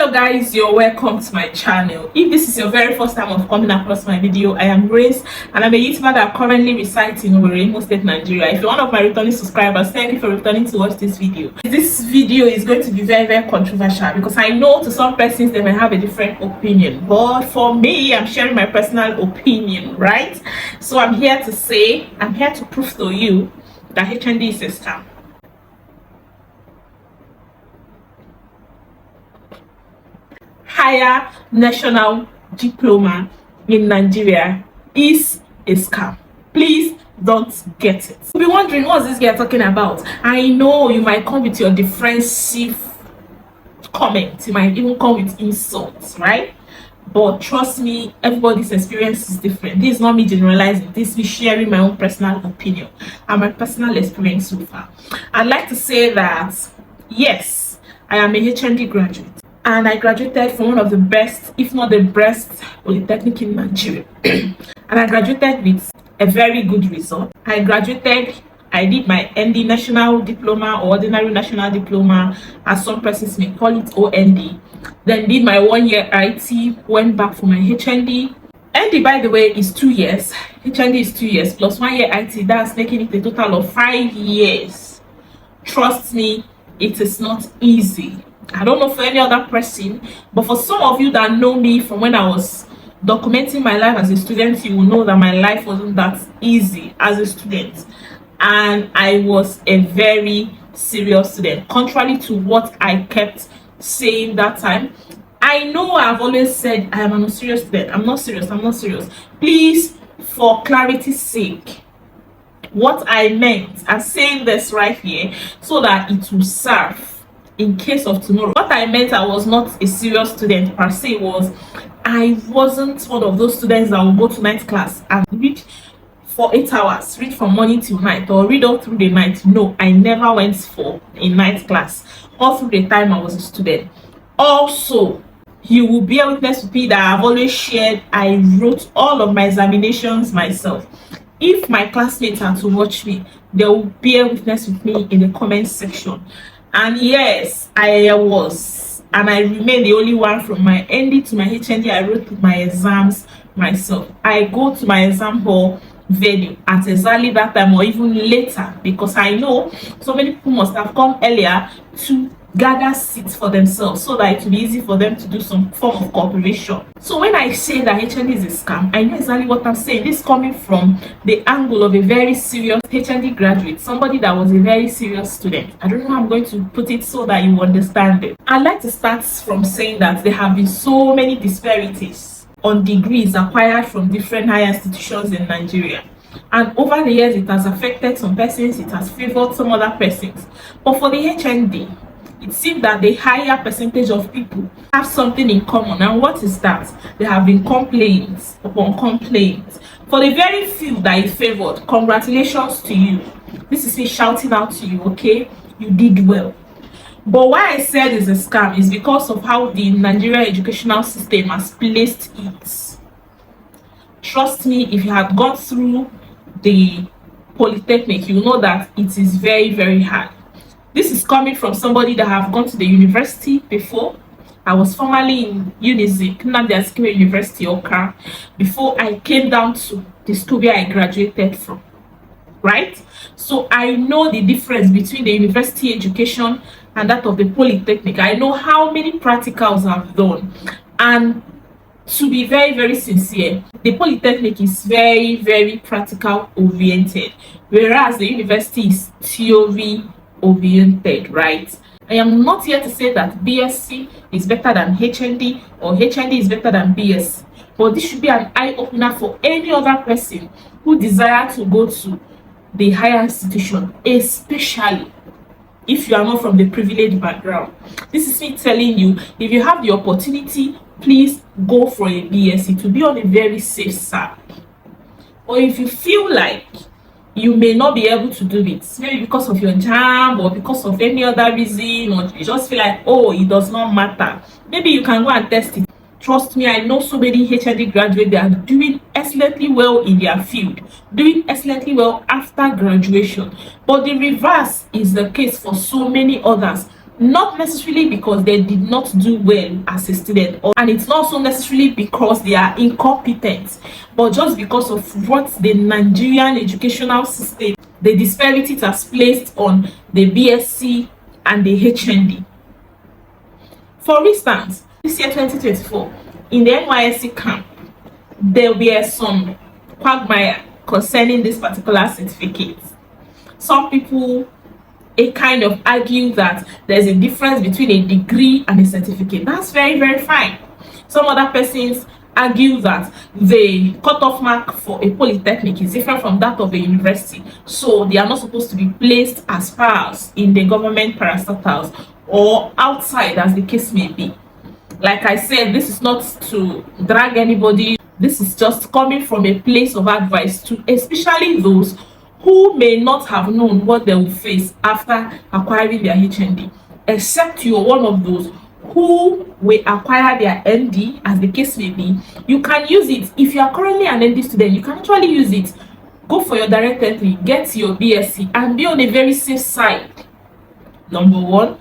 Hello guys, you're welcome to my channel. If this is your very first time of coming across my video, I am Grace and I'm a YouTuber that currently resides in Owerri, Imo State, Nigeria. If you're one of my returning subscribers, thank you for returning to watch this video. This video is going to be very controversial because I know to some persons they may have a different opinion, but for me, I'm sharing my personal opinion, right? So I'm here to prove to you that HND is a scam. Higher national diploma in Nigeria is a scam. Please don't get it. You'll be wondering, what's this guy talking about? I know you might come with your defensive comments, you might even come with insults, right? But trust me, everybody's experience is different. This is not me generalizing, this is me sharing my own personal opinion and my personal experience so far. I'd like to say that yes, I am a HND graduate. And I graduated from one of the best, if not the best, polytechnic in Nigeria. And I graduated with a very good result. I did my ND national diploma or ordinary national diploma, as some persons may call it, OND. Then did my 1 year IT, went back for my HND. ND, by the way, is 2 years. HND is 2 years plus 1 year IT. That's making it a total of 5 years. Trust me, it is not easy. I don't know for any other person, but for some of you that know me from when I was documenting my life as a student, you will know that my life wasn't that easy as a student. And I was a very serious student, contrary to what I kept saying that time. I know I've always said I am a serious student. I'm not serious. Please, for clarity's sake, what I meant, I'm saying this right here so that it will serve in case of tomorrow. What I meant, I was not a serious student per se, was I wasn't one of those students that will go to night class and read for 8 hours, read from morning till night, or read all through the night. No, I never went for a night class all through the time I was a student. Also, you will bear witness with me that I've always shared I wrote all of my examinations myself. If my classmates are to watch me, they will bear witness with me in the comment section. And yes, I was and I remain the only one from my ND to my HND. I wrote my exams myself. I go to my exam hall venue at exactly that time or even later, because I know so many people must have come earlier to gather seats for themselves so that it will be easy for them to do some form of cooperation. So when I say that HND is a scam, I know exactly what I'm saying. This is coming from the angle of a very serious HND graduate, somebody that was a very serious student. I don't know how I'm going to put it so that you understand it. I'd like to start from saying that there have been so many disparities on degrees acquired from different higher institutions in Nigeria. And over the years, it has affected some persons, it has favored some other persons. But for the HND, it seems that the higher percentage of people have something in common. And what is that? There have been complaints upon complaints. For the very few that is favored, congratulations to you. This is me shouting out to you, okay? You did well. But why I said it's a scam is because of how the Nigerian educational system has placed it. Trust me, if you have gone through the polytechnic, you know that it is very hard. This is coming from somebody that have gone to the university before. I was formerly in UNIZIC, Nnamdi University Okra, before I came down to the school where I graduated from, right? So I know the difference between the university education and that of the polytechnic. I know how many practicals I've done, and to be very sincere, the polytechnic is very practical oriented, whereas the university is theory oriented, right? I am not here to say that BSc is better than HND or HND is better than BSc, but this should be an eye-opener for any other person who desire to go to the higher institution, especially if you are not from the privileged background. This is me telling you, if you have the opportunity, please go for a BSc to be on a very safe side. Or if you feel like you may not be able to do it, maybe because of your jam or because of any other reason, or you just feel like, oh, it does not matter, maybe you can go and test it. Trust me, I know so many HND graduates that are doing excellently well in their field, doing excellently well after graduation. But the reverse is the case for so many others not necessarily because they did not do well as a student, and it's not so necessarily because they are incompetent, but just because of what the Nigerian educational system, the disparity it has placed on the BSc and the HND. For instance, this year 2024, in the NYSC camp, there were some quagmire concerning this particular certificate. Some people kind of argue that there's a difference between a degree and a certificate. That's very, very fine. Some other persons argue that the cutoff mark for a polytechnic is different from that of a university, so they are not supposed to be placed as PARs in the government parastatals or outside, as the case may be. Like I said, this is not to drag anybody. This is just coming from a place of advice to especially those who may not have known what they will face after acquiring their HND, except you're one of those who will acquire their ND, as the case may be. You can use it. If you are currently an ND student, you can actually use it. Go for your direct entry, get your BSc, and be on a very safe side. Number one,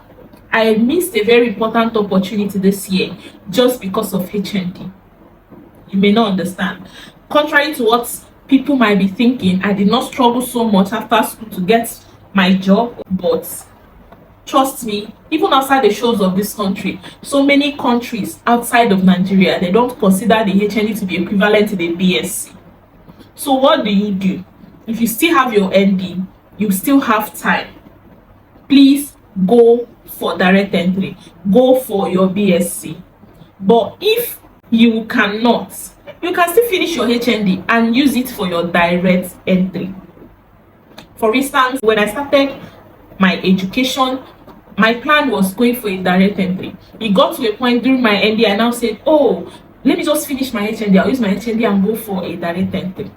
I missed a very important opportunity this year just because of HND. You may not understand. Contrary to what people might be thinking, I did not struggle so much after school to get my job, but trust me, even outside the shores of this country, so many countries outside of Nigeria, they don't consider the HND to be equivalent to the BSc. So what do? If you still have your ND, you still have time. Please go for direct entry, go for your BSc. But if you cannot, you can still finish your HND and use it for your direct entry. For instance, when I started my education, my plan was going for a direct entry. It got to a point during my ND, I now said, oh, let me just finish my HND. I'll use my HND and go for a direct entry.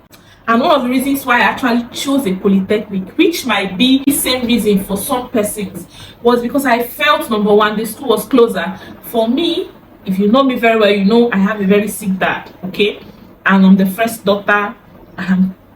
And one of the reasons why I actually chose a polytechnic, which might be the same reason for some persons, was because I felt, number one, the school was closer. For me, if you know me very well, you know I have a very sick dad, okay? And I'm the first daughter.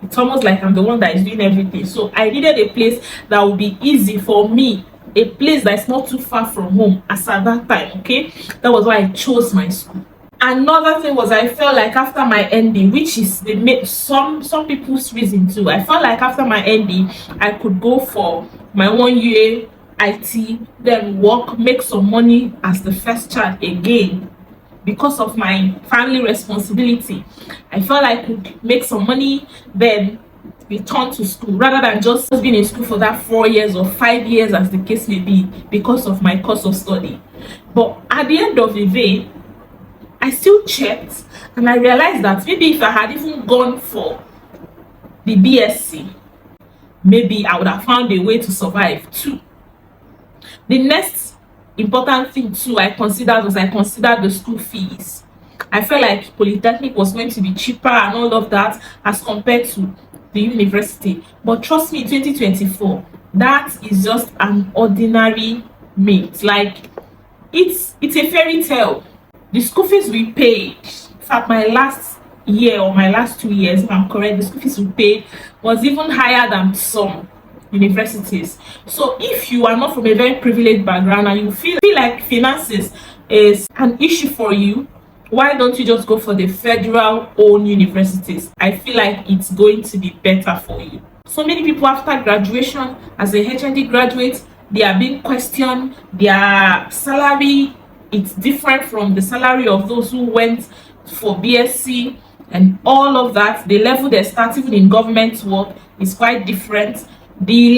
It's almost like I'm the one that is doing everything. So I needed a place that would be easy for me, a place that's not too far from home as at that time, okay? That was why I chose my school. Another thing was, I felt like after my ND, which is some people's reason too, I felt like after my ND, I could go for my 1 year IT, then work, make some money as the first child again. Because of my family responsibility, I felt I could make some money, then return to school, rather than just being in school for that 4 years or 5 years, as the case may be, because of my course of study. But at the end of the day, I still checked and I realized that maybe if I had even gone for the BSc, maybe I would have found a way to survive too. The next important thing too I considered the school fees. I felt like polytechnic was going to be cheaper and all of that as compared to the university. But trust me, 2024, that is just an ordinary mate. Like, it's a fairy tale. The school fees we paid, in fact, my last year or my last 2 years, if I'm correct, the school fees we paid was even higher than some universities. So if you are not from a very privileged background and you feel like finances is an issue for you, why don't you just go for the federal owned universities? I feel like it's going to be better for you. So many people after graduation, as a HND graduate, they are being questioned. Their salary, it's different from the salary of those who went for BSc and all of that. The level they start even in government work is quite different. The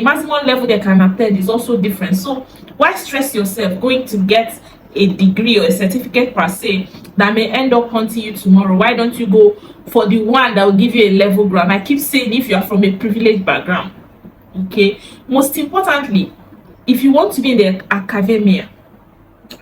maximum level they can attend is also different. So why stress yourself going to get a degree or a certificate per se that may end up haunting you tomorrow? Why don't you go for the one that will give you a level ground? I keep saying, if you are from a privileged background, okay? Most importantly, if you want to be in the academia,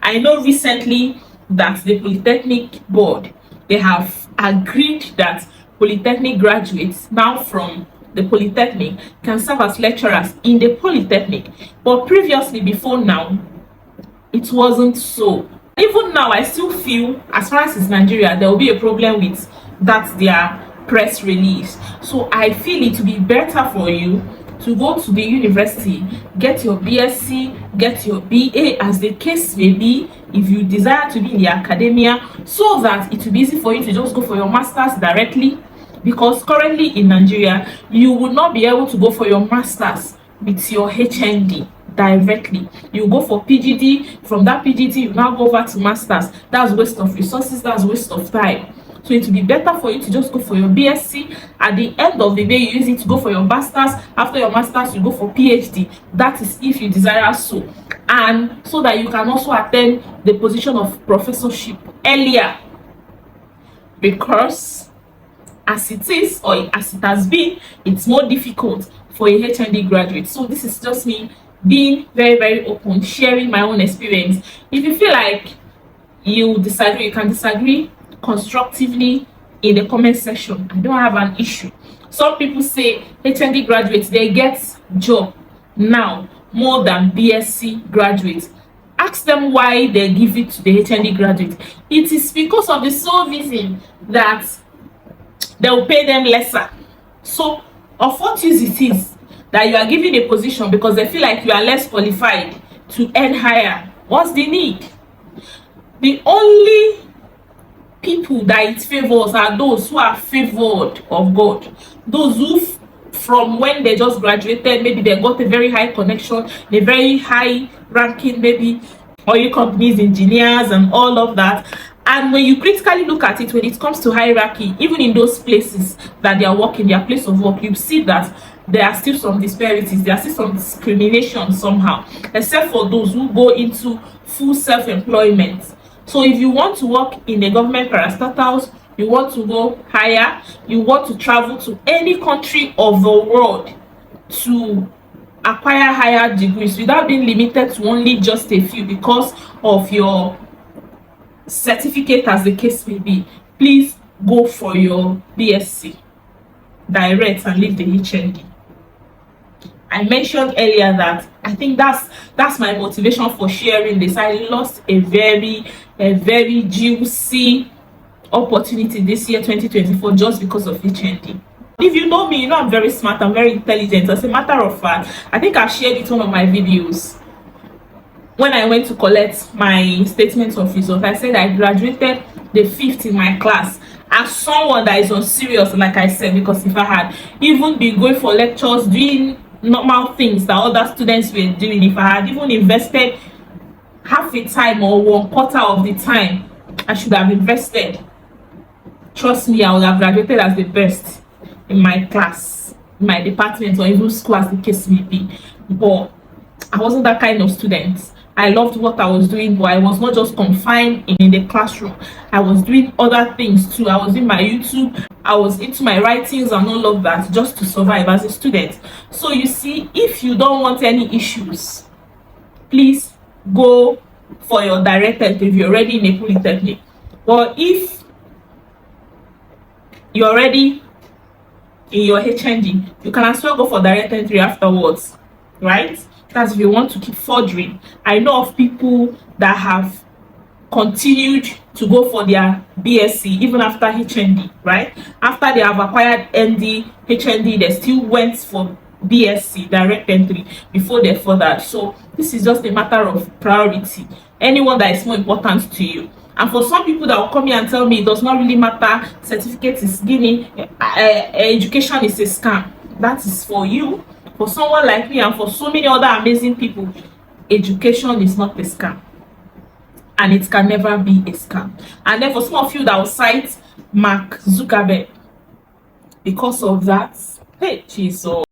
I know recently that the Polytechnic Board, they have agreed that Polytechnic graduates now from the Polytechnic can serve as lecturers in the Polytechnic. But previously, before now, it wasn't so. Even now, I still feel, as far as it's Nigeria, there will be a problem with that their press release. So I feel it will be better for you to go to the university, get your BSc, get your BA, as the case may be, if you desire to be in the academia, so that it will be easy for you to just go for your masters directly. Because currently in Nigeria, you will not be able to go for your masters with your HND directly. You go for PGD. From that PGD, you now go over to masters. That's waste of resources, that's waste of time. So it will be better for you to just go for your BSc. At the end of the day, you use it to go for your masters. After your masters, you go for PhD. That is if you desire so, and so that you can also attain the position of professorship earlier. Because as it is, or as it has been, it's more difficult for a HND graduate. So this is just me being very, very open, sharing my own experience. If you feel like you disagree, you can disagree constructively in the comment section. I don't have an issue. Some people say HND graduates, they get job now more than BSc graduates. Ask them why they give it to the HND graduate. It is because of the sole reason that they will pay them lesser. So of what use it is that you are given a position because they feel like you are less qualified to earn higher? What's the need? The only people that it favors are those who are favored of God. Those who from when they just graduated, maybe they got a very high connection, a very high ranking, maybe oil companies, engineers, and all of that. And when you critically look at it, when it comes to hierarchy, even in those places that they are working, their place of work, you see that there are still some disparities, there are still some discrimination somehow, except for those who go into full self-employment. So if you want to work in a government parastatals, you want to go higher, you want to travel to any country of the world to acquire higher degrees without being limited to only just a few because of your certificate, as the case may be, please go for your BSc direct and leave the HND. I mentioned earlier that I think that's my motivation for sharing this. I lost a very juicy opportunity this year 2024 just because of HND. If you know me, you know I'm very smart, I'm very intelligent. As a matter of fact, I think I shared it in one of my videos. When I went to collect my statement of results, I said I graduated the 5th in my class. As someone that is on serious, like I said, because if I had even been going for lectures, doing normal things that other students were doing, if I had even invested half a time or 1/4 of the time I should have invested, trust me, I would have graduated as the best in my class, in my department, or even school, as the case may be. But I wasn't that kind of student. I loved what I was doing, but I was not just confined in the classroom. I was doing other things too. I was in my YouTube, I was into my writings and all of that, just to survive as a student. So you see, if you don't want any issues, please go for your direct entry if you're already in a polytechnic. But if you're already in your HND, you can as well go for direct entry afterwards, right? That's if you want to keep furthering. I know of people that have continued to go for their BSc even after HND, right? After they have acquired ND, HND, they still went for BSc direct entry before they furthered. So this is just a matter of priority. Anyone that is more important to you. And for some people that will come here and tell me it does not really matter, certificate is giving, education is a scam. That is for you. For someone like me and for so many other amazing people, education is not a scam. And it can never be a scam. And then for some of you that will cite Mark Zuckerberg, because of that, hey, Jesus.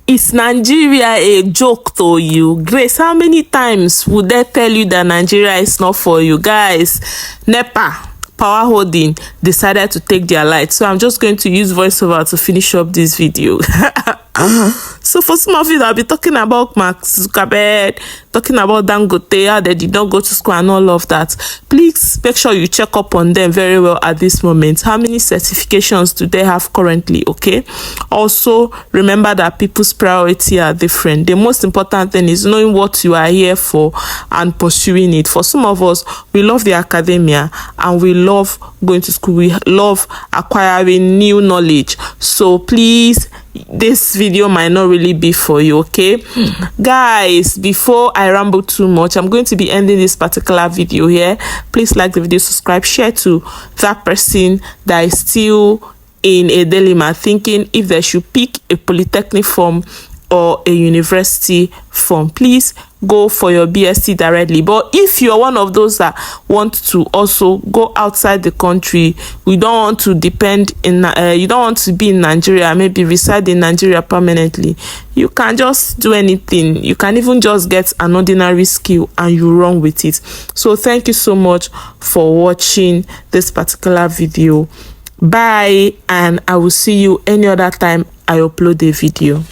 Is Nigeria a joke to you? Grace, how many times would they tell you that Nigeria is not for you? Guys, NEPA, power holding, decided to take their light. So I'm just going to use voiceover to finish up this video. So for some of you that will be talking about Mark Zuckerberg, talking about Dangote, how they did not go to school and all of that, please make sure you check up on them very well at this moment. How many certifications do they have currently? Okay. Also, remember that people's priority are different. The most important thing is knowing what you are here for and pursuing it. For some of us, we love the academia and we love going to school. We love acquiring new knowledge. So please this video might not really be for you. Okay, guys, before I ramble too much, I'm going to be ending this particular video here. Please like the video, subscribe, share to that person that is still in a dilemma, thinking if they should pick a polytechnic form or a university form. Please go for your BSc directly. But if you're one of those that want to also go outside the country, we don't want to depend in you don't want to be in Nigeria, maybe reside in Nigeria permanently, you can just do anything. You can even just get an ordinary skill and you run with it. So thank you so much for watching this particular video. Bye, and I will see you any other time I upload a video.